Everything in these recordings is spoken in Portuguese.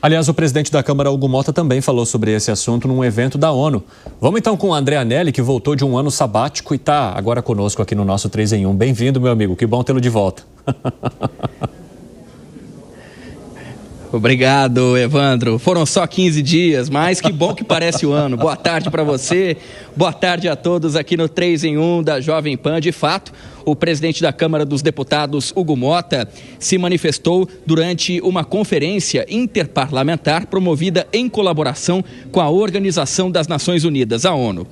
Aliás, o presidente da Câmara, Hugo Motta, também falou sobre esse assunto num evento da ONU. Vamos então com o André Anelli, que voltou de um ano sabático e está agora conosco aqui no nosso 3 em 1. Bem-vindo, meu amigo. Que bom tê-lo de volta. Obrigado, Evandro. Foram só 15 dias, mas que bom que parece o ano. Boa tarde para você, boa tarde a todos aqui no 3 em 1 da Jovem Pan. De fato, o presidente da Câmara dos Deputados, Hugo Motta, se manifestou durante uma conferência interparlamentar promovida em colaboração com a Organização das Nações Unidas, a ONU.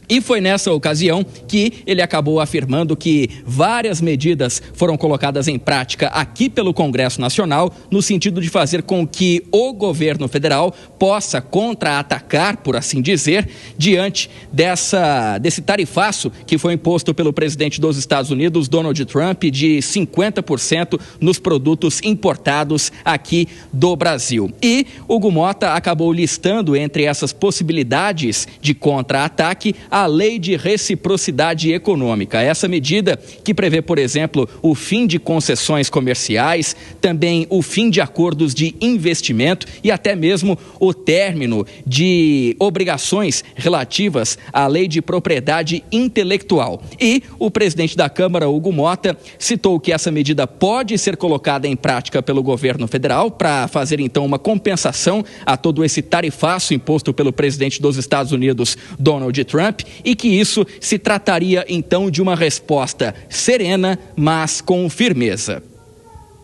E foi nessa ocasião que ele acabou afirmando que várias medidas foram colocadas em prática aqui pelo Congresso Nacional no sentido de fazer com que o governo federal possa contra-atacar, por assim dizer, diante desse tarifaço que foi imposto pelo presidente dos Estados Unidos, Donald Trump, de 50% nos produtos importados aqui do Brasil. E Hugo Motta acabou listando entre essas possibilidades de contra-ataque a Lei de Reciprocidade Econômica. Essa medida que prevê, por exemplo, o fim de concessões comerciais, também o fim de acordos de investimento e até mesmo o término de obrigações relativas à Lei de Propriedade Intelectual. E o presidente da Câmara, Hugo Motta, citou que essa medida pode ser colocada em prática pelo governo federal para fazer, então, uma compensação a todo esse tarifaço imposto pelo presidente dos Estados Unidos, Donald Trump, e que isso se trataria então de uma resposta serena, mas com firmeza.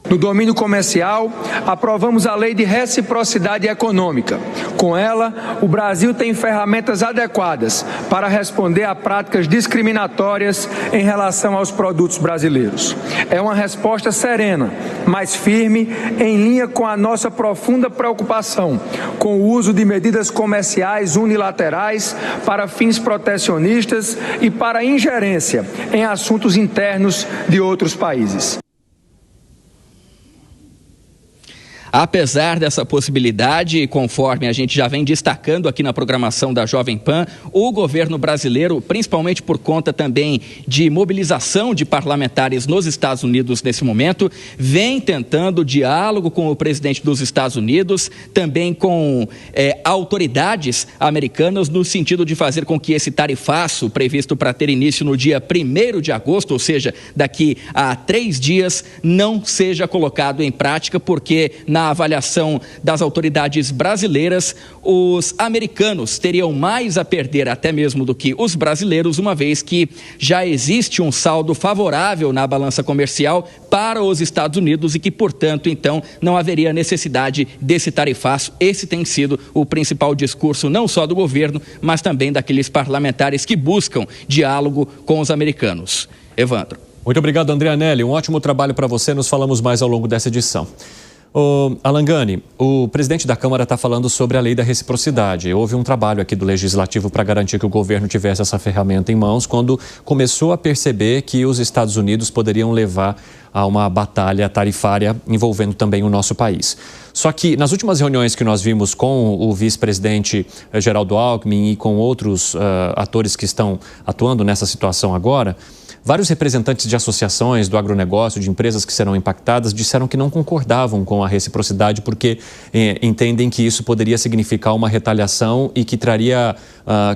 No domínio comercial, aprovamos a Lei de Reciprocidade Econômica. Com ela, o Brasil tem ferramentas adequadas para responder a práticas discriminatórias em relação aos produtos brasileiros. É uma resposta serena, mas firme, em linha com a nossa profunda preocupação com o uso de medidas comerciais unilaterais para fins protecionistas e para ingerência em assuntos internos de outros países. Apesar dessa possibilidade, conforme a gente já vem destacando aqui na programação da Jovem Pan, o governo brasileiro, principalmente por conta também de mobilização de parlamentares nos Estados Unidos nesse momento, vem tentando diálogo com o presidente dos Estados Unidos, também com autoridades americanas, no sentido de fazer com que esse tarifaço previsto para ter início no dia 1º de agosto, ou seja, daqui a 3 dias, não seja colocado em prática, porque na avaliação das autoridades brasileiras, os americanos teriam mais a perder até mesmo do que os brasileiros, uma vez que já existe um saldo favorável na balança comercial para os Estados Unidos e que, portanto, então, não haveria necessidade desse tarifaço. Esse tem sido o principal discurso não só do governo, mas também daqueles parlamentares que buscam diálogo com os americanos. Evandro. Muito obrigado, André Anelli. Um ótimo trabalho para você. Nos falamos mais ao longo dessa edição. Alan Gani, o presidente da Câmara está falando sobre a lei da reciprocidade. Houve um trabalho aqui do Legislativo para garantir que o governo tivesse essa ferramenta em mãos quando começou a perceber que os Estados Unidos poderiam levar a uma batalha tarifária envolvendo também o nosso país. Só que nas últimas reuniões que nós vimos com o vice-presidente Geraldo Alckmin e com outros atores que estão atuando nessa situação agora, vários representantes de associações do agronegócio, de empresas que serão impactadas, disseram que não concordavam com a reciprocidade porque entendem que isso poderia significar uma retaliação e que traria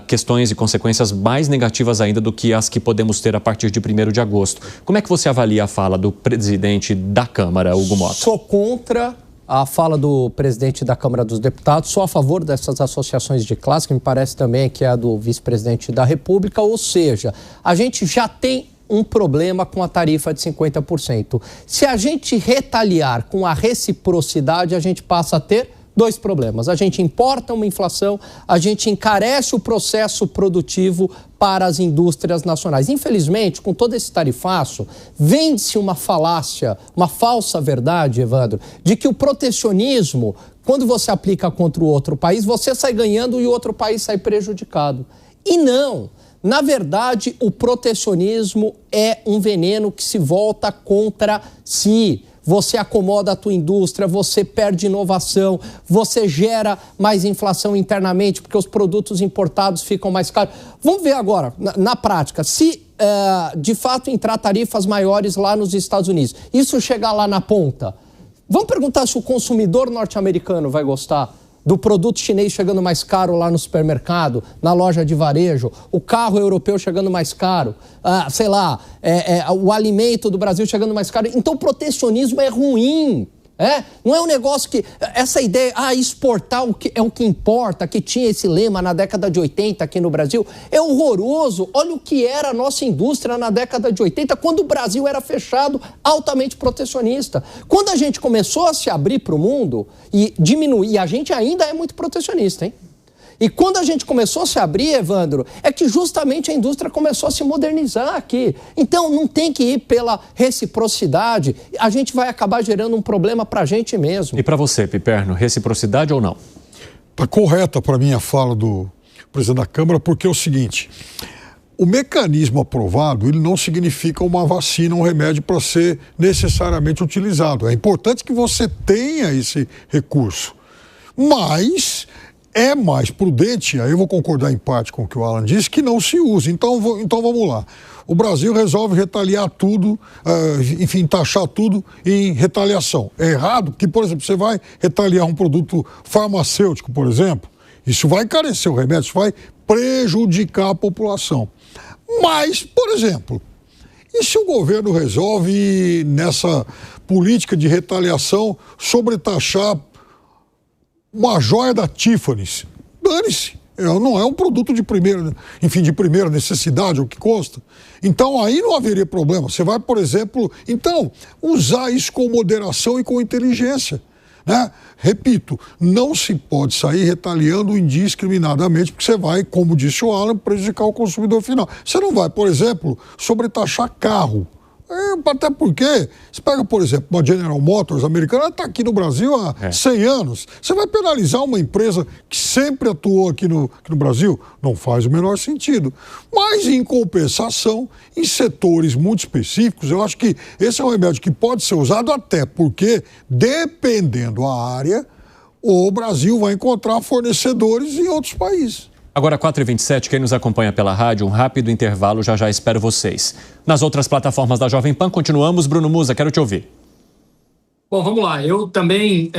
questões e consequências mais negativas ainda do que as que podemos ter a partir de 1º de agosto. Como é que você avalia a fala do presidente da Câmara, Hugo Motta? Sou contra a fala do presidente da Câmara dos Deputados, sou a favor dessas associações de classe, que me parece também que é a do vice-presidente da República, ou seja, a gente já tem um problema com a tarifa de 50%. Se a gente retaliar com a reciprocidade, a gente passa a ter 2 problemas. A gente importa uma inflação, a gente encarece o processo produtivo para as indústrias nacionais. Infelizmente, com todo esse tarifaço, vende-se uma falácia, uma falsa verdade, Evandro, de que o protecionismo, quando você aplica contra o outro país, você sai ganhando e o outro país sai prejudicado. E não! Na verdade, o protecionismo é um veneno que se volta contra si. Você acomoda a tua indústria, você perde inovação, você gera mais inflação internamente porque os produtos importados ficam mais caros. Vamos ver agora, na prática, se de fato entrar tarifas maiores lá nos Estados Unidos, isso chegar lá na ponta, Vamos perguntar se o consumidor norte-americano vai gostar do produto chinês chegando mais caro lá no supermercado, na loja de varejo, o carro europeu chegando mais caro, o alimento do Brasil chegando mais caro. Então o protecionismo é ruim. Não é um negócio que... Essa ideia, exportar é o que importa, que tinha esse lema na década de 80 aqui no Brasil, é horroroso. Olha o que era a nossa indústria na década de 80, quando o Brasil era fechado, altamente protecionista. Quando a gente começou a se abrir para o mundo e diminuir, a gente ainda é muito protecionista, hein? E quando a gente começou a se abrir, Evandro, é que justamente a indústria começou a se modernizar aqui. Então, não tem que ir pela reciprocidade. A gente vai acabar gerando um problema para a gente mesmo. E para você, Piperno, reciprocidade ou não? Está correta para mim a fala do presidente da Câmara, porque é o seguinte: o mecanismo aprovado, ele não significa uma vacina, um remédio para ser necessariamente utilizado. É importante que você tenha esse recurso, mas... é mais prudente, aí eu vou concordar em parte com o que o Alan disse, que não se use. Então vamos lá. O Brasil resolve retaliar tudo, taxar tudo em retaliação. É errado porque, por exemplo, você vai retaliar um produto farmacêutico, por exemplo, isso vai encarecer o remédio, isso vai prejudicar a população. Mas, por exemplo, e se o governo resolve, nessa política de retaliação, sobretaxar uma joia da Tiffany's? Dane-se, não é um produto de primeira necessidade, o que custa. Então aí não haveria problema. Você vai, por exemplo, usar isso com moderação e com inteligência, né? Repito, não se pode sair retaliando indiscriminadamente, porque você vai, como disse o Alan, prejudicar o consumidor final. Você não vai, por exemplo, sobretaxar carro. Até porque, você pega, por exemplo, uma General Motors americana, ela está aqui no Brasil há 100 anos. Você vai penalizar uma empresa que sempre atuou aqui no Brasil? Não faz o menor sentido. Mas, em compensação, em setores muito específicos, eu acho que esse é um remédio que pode ser usado, até porque, dependendo da área, o Brasil vai encontrar fornecedores em outros países. Agora, 4h27, quem nos acompanha pela rádio, um rápido intervalo, já espero vocês. Nas outras plataformas da Jovem Pan, continuamos. Bruno Musa, quero te ouvir. Bom, vamos lá. Eu também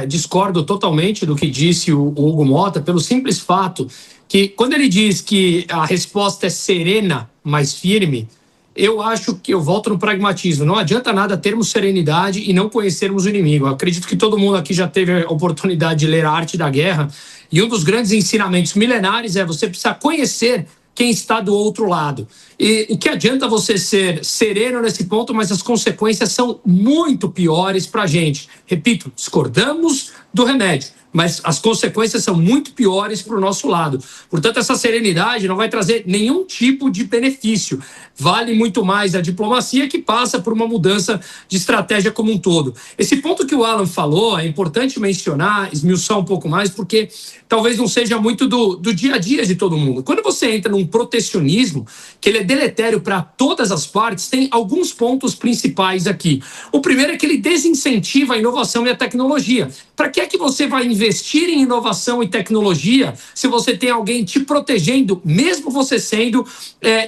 discordo totalmente do que disse o Hugo Mota, pelo simples fato que, quando ele diz que a resposta é serena, mas firme, eu acho que eu volto no pragmatismo. Não adianta nada termos serenidade e não conhecermos o inimigo. Eu acredito que todo mundo aqui já teve a oportunidade de ler A Arte da Guerra, e um dos grandes ensinamentos milenares é você precisar conhecer quem está do outro lado. E o que adianta você ser sereno nesse ponto, mas as consequências são muito piores para a gente. Repito, discordamos do remédio, mas as consequências são muito piores para o nosso lado. Portanto, essa serenidade não vai trazer nenhum tipo de benefício. Vale muito mais a diplomacia, que passa por uma mudança de estratégia como um todo. Esse ponto que o Alan falou é importante mencionar, esmiuçar um pouco mais, porque talvez não seja muito do dia a dia de todo mundo. Quando você entra num protecionismo, que ele é deletério para todas as partes, tem alguns pontos principais aqui. O primeiro é que ele desincentiva a inovação e a tecnologia. Para que é que você vai investir em inovação e tecnologia se você tem alguém te protegendo, mesmo você sendo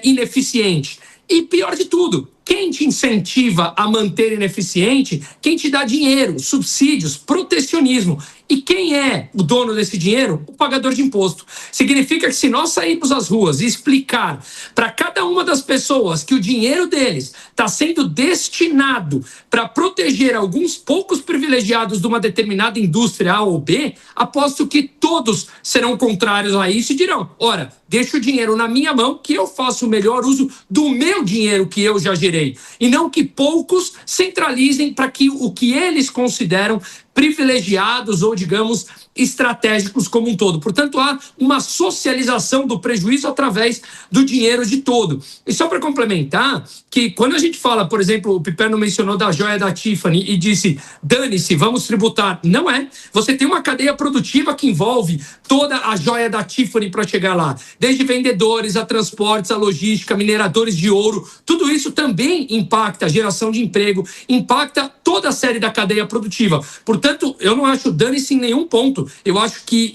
ineficiente? E pior de tudo, quem te incentiva a manter ineficiente? Quem te dá dinheiro, subsídios, protecionismo. E quem é o dono desse dinheiro? O pagador de imposto. Significa que se nós sairmos às ruas e explicar para cada uma das pessoas que o dinheiro deles está sendo destinado para proteger alguns poucos privilegiados de uma determinada indústria A ou B, aposto que todos serão contrários a isso e dirão: ora, deixa o dinheiro na minha mão que eu faço o melhor uso do meu dinheiro que eu já gerei. E não que poucos centralizem para que o que eles consideram privilegiados ou, digamos, estratégicos como um todo. Portanto, há uma socialização do prejuízo através do dinheiro de todo. E só para complementar, que quando a gente fala, por exemplo, o Piperno mencionou da joia da Tiffany e disse: dane-se, vamos tributar. Não é. Você tem uma cadeia produtiva que envolve toda a joia da Tiffany para chegar lá. Desde vendedores, a transportes, a logística, mineradores de ouro. Tudo isso também impacta a geração de emprego, impacta toda a série da cadeia produtiva. Portanto, Portanto, eu não acho dane-se em nenhum ponto. Eu acho que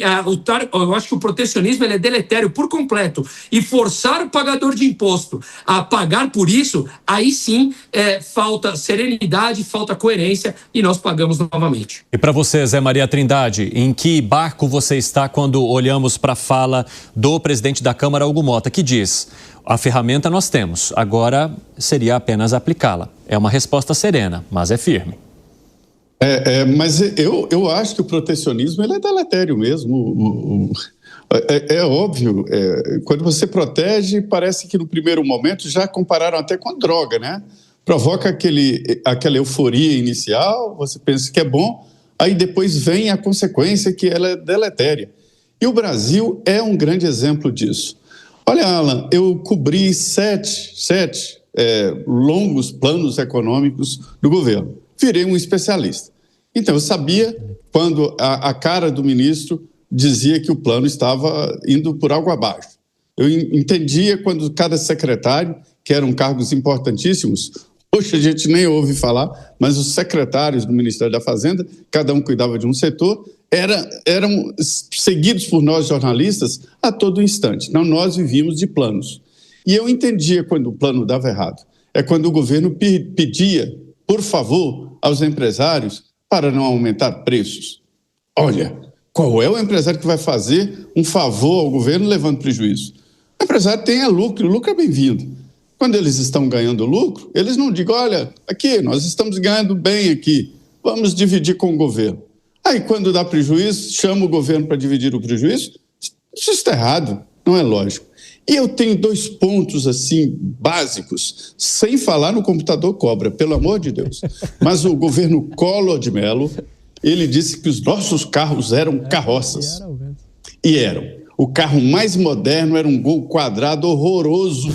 o protecionismo ele é deletério por completo. E forçar o pagador de imposto a pagar por isso, aí sim falta serenidade, falta coerência e nós pagamos novamente. E para você, Zé Maria Trindade, em que barco você está quando olhamos para a fala do presidente da Câmara, Hugo Mota, que diz: a ferramenta nós temos, agora seria apenas aplicá-la. É uma resposta serena, mas é firme. Mas eu acho que o protecionismo ele é deletério mesmo. É óbvio, quando você protege, parece que no primeiro momento já compararam até com a droga, né? Provoca aquela euforia inicial, você pensa que é bom, aí depois vem a consequência que ela é deletéria. E o Brasil é um grande exemplo disso. Olha, Alan, eu cobri sete longos planos econômicos do governo. Virei um especialista. Então, eu sabia quando a cara do ministro dizia que o plano estava indo por água abaixo. Eu entendia quando cada secretário, que eram cargos importantíssimos, hoje a gente nem ouve falar, mas os secretários do Ministério da Fazenda, cada um cuidava de um setor, eram seguidos por nós jornalistas a todo instante. Não, nós vivíamos de planos. E eu entendia quando o plano dava errado. É quando o governo pedia, por favor, aos empresários para não aumentar preços. Olha, qual é o empresário que vai fazer um favor ao governo levando prejuízo? O empresário tem lucro, o lucro é bem-vindo. Quando eles estão ganhando lucro, eles não digam, olha, aqui, nós estamos ganhando bem aqui, vamos dividir com o governo. Aí, quando dá prejuízo, chama o governo para dividir o prejuízo. Isso está errado, não é lógico. E eu tenho 2 pontos, assim, básicos, sem falar no computador Cobra, pelo amor de Deus. Mas o governo Collor de Mello, ele disse que os nossos carros eram carroças. E eram. O carro mais moderno era um Gol quadrado horroroso,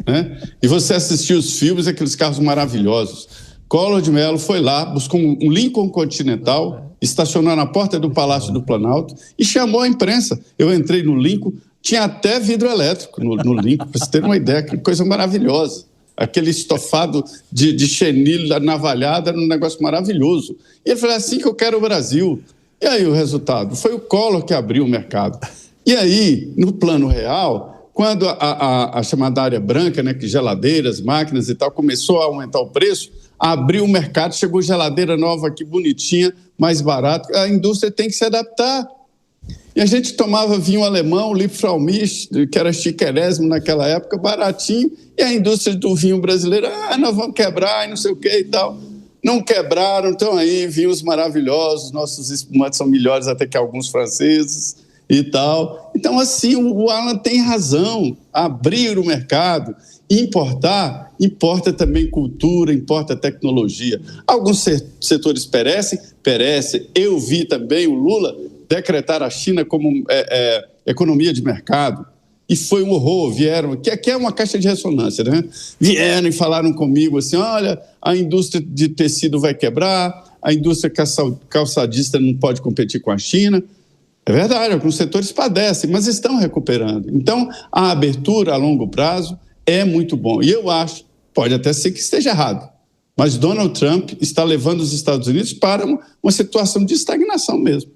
né? E você assistia os filmes, aqueles carros maravilhosos. Collor de Mello foi lá, buscou um Lincoln Continental, estacionou na porta do Palácio do Planalto e chamou a imprensa. Eu entrei no Lincoln, tinha até vidro elétrico no Lincoln, para você ter uma ideia, que coisa maravilhosa. Aquele estofado de chenil navalhada era um negócio maravilhoso. E ele falou, assim que eu quero o Brasil. E aí o resultado? Foi o Collor que abriu o mercado. E aí, no plano real, quando a chamada área branca, né, que geladeiras, máquinas e tal, começou a aumentar o preço, abriu o mercado, chegou geladeira nova aqui, bonitinha, mais barata. A indústria tem que se adaptar. E a gente tomava vinho alemão, Liebfraumilch, que era chiquérrimo naquela época, baratinho, e a indústria do vinho brasileiro, nós vamos quebrar e não sei o que e tal. Não quebraram, estão aí, vinhos maravilhosos, nossos espumantes são melhores até que alguns franceses e tal. Então, assim, o Alan tem razão, abrir o mercado, importar, importa também cultura, importa tecnologia. Alguns setores perecem. Eu vi também o Lula decretar a China como economia de mercado, e foi um horror. Vieram, que aqui é uma caixa de ressonância, né? Vieram e falaram comigo assim, olha, a indústria de tecido vai quebrar, a indústria calçadista não pode competir com a China. É verdade, alguns setores padecem, mas estão recuperando. Então, a abertura a longo prazo é muito bom. E eu acho, pode até ser que esteja errado, mas Donald Trump está levando os Estados Unidos para uma situação de estagnação mesmo.